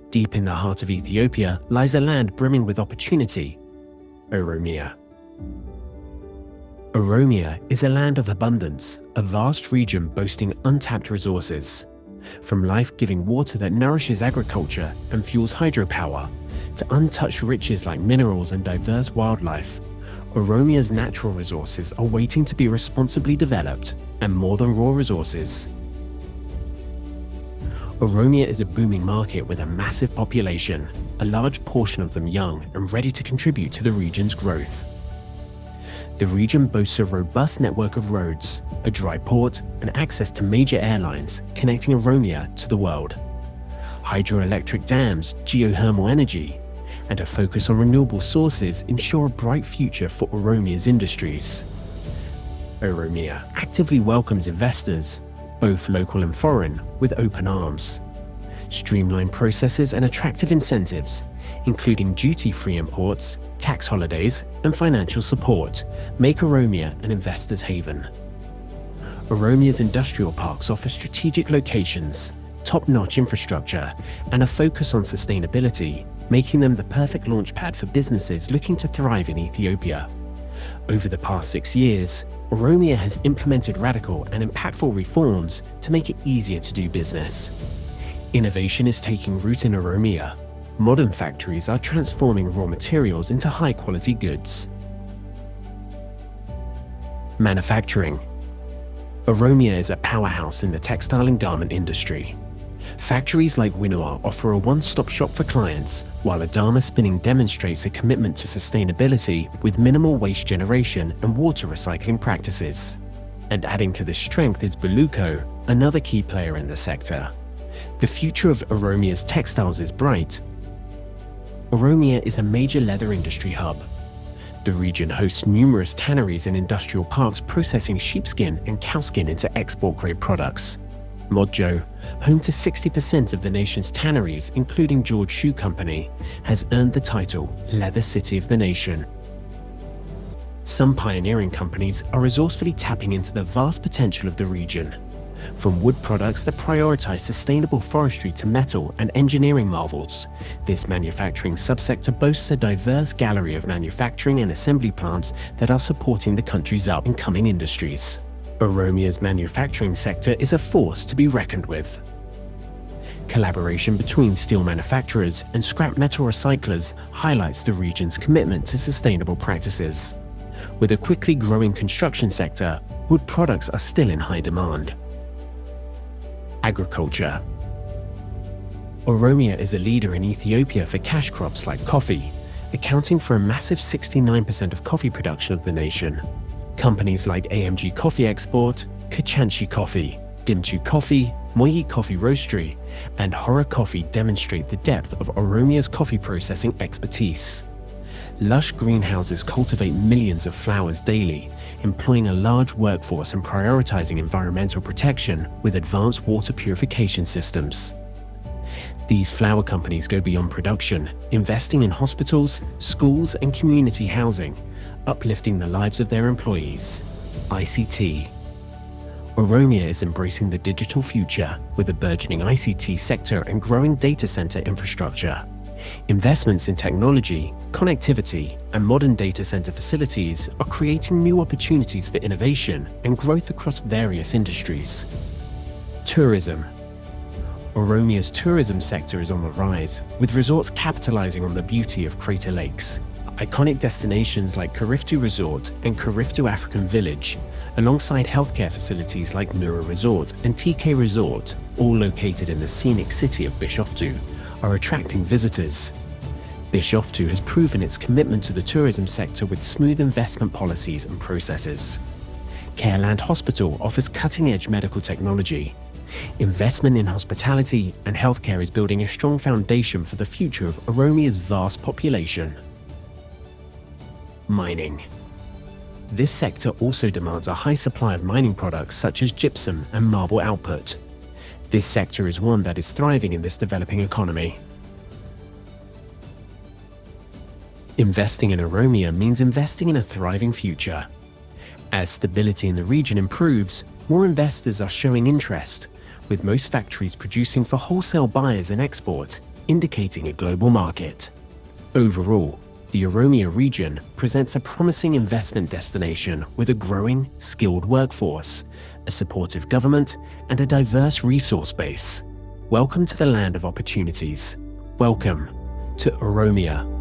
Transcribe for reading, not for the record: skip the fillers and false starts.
Deep in the heart of Ethiopia lies a land brimming with opportunity, Oromiyaa. Oromiyaa is a land of abundance, a vast region boasting untapped resources. From life-giving water that nourishes agriculture and fuels hydropower, to untouched riches like minerals and diverse wildlife, Oromiyaa's natural resources are waiting to be responsibly developed, and more than raw resources. Oromiyaa is a booming market with a massive population, a large portion of them young and ready to contribute to the region's growth. The region boasts a robust network of roads, a dry port, and access to major airlines connecting Oromiyaa to the world. Hydroelectric dams, geothermal energy, and a focus on renewable sources ensure a bright future for Oromiyaa's industries. Oromiyaa actively welcomes investors, both local and foreign, with open arms. Streamlined processes and attractive incentives, including duty-free imports, tax holidays, and financial support, make Oromiyaa an investor's haven. Oromiyaa's industrial parks offer strategic locations, top-notch infrastructure, and a focus on sustainability, making them the perfect launchpad for businesses looking to thrive in Ethiopia. Over the past 6 years, Oromiyaa has implemented radical and impactful reforms to make it easier to do business. Innovation is taking root in Oromiyaa. Modern factories are transforming raw materials into high-quality goods. Manufacturing. Oromiyaa is a powerhouse in the textile and garment industry. Factories like Winua offer a one-stop shop for clients, while Adama Spinning demonstrates a commitment to sustainability with minimal waste generation and water recycling practices. And adding to this strength is Buluko, another key player in the sector. The future of Oromiyaa's textiles is bright. Oromiyaa is a major leather industry hub. The region hosts numerous tanneries and industrial parks processing sheepskin and cowskin into export-grade products. Modjo, home to 60% of the nation's tanneries, including George Shoe Company, has earned the title Leather City of the Nation. Some pioneering companies are resourcefully tapping into the vast potential of the region. From wood products that prioritize sustainable forestry to metal and engineering marvels, this manufacturing subsector boasts a diverse gallery of manufacturing and assembly plants that are supporting the country's up-and-coming industries. Oromiyaa's manufacturing sector is a force to be reckoned with. Collaboration between steel manufacturers and scrap metal recyclers highlights the region's commitment to sustainable practices. With a quickly growing construction sector, wood products are still in high demand. Agriculture. Oromiyaa is a leader in Ethiopia for cash crops like coffee, accounting for a massive 69% of coffee production of the nation. Companies like AMG Coffee Export, Kachanchi Coffee, Dimchu Coffee, Moyi Coffee Roastery, and Hora Coffee demonstrate the depth of Oromiyaa's coffee processing expertise. Lush greenhouses cultivate millions of flowers daily, employing a large workforce and prioritizing environmental protection with advanced water purification systems. These flower companies go beyond production, investing in hospitals, schools, and community housing, uplifting the lives of their employees. ICT. Oromiyaa is embracing the digital future with a burgeoning ICT sector and growing data center infrastructure. Investments in technology, connectivity, and modern data center facilities are creating new opportunities for innovation and growth across various industries. Tourism. Oromiyaa's tourism sector is on the rise, with resorts capitalizing on the beauty of Crater Lakes. Iconic destinations like Kuriftu Resort and Kuriftu African Village, alongside healthcare facilities like Nura Resort and TK Resort, all located in the scenic city of Bishoftu, are attracting visitors. Bishoftu has proven its commitment to the tourism sector with smooth investment policies and processes. Careland Hospital offers cutting-edge medical technology. Investment in hospitality and healthcare is building a strong foundation for the future of Oromiyaa's vast population. Mining. This sector also demands a high supply of mining products such as gypsum and marble output. This sector is one that is thriving in this developing economy. Investing in Oromiyaa means investing in a thriving future. As stability in the region improves, more investors are showing interest, with most factories producing for wholesale buyers and export. indicating a global market. Overall, the Oromiyaa region presents a promising investment destination with a growing, skilled workforce, a supportive government, and a diverse resource base. Welcome to the land of opportunities. Welcome to Oromiyaa.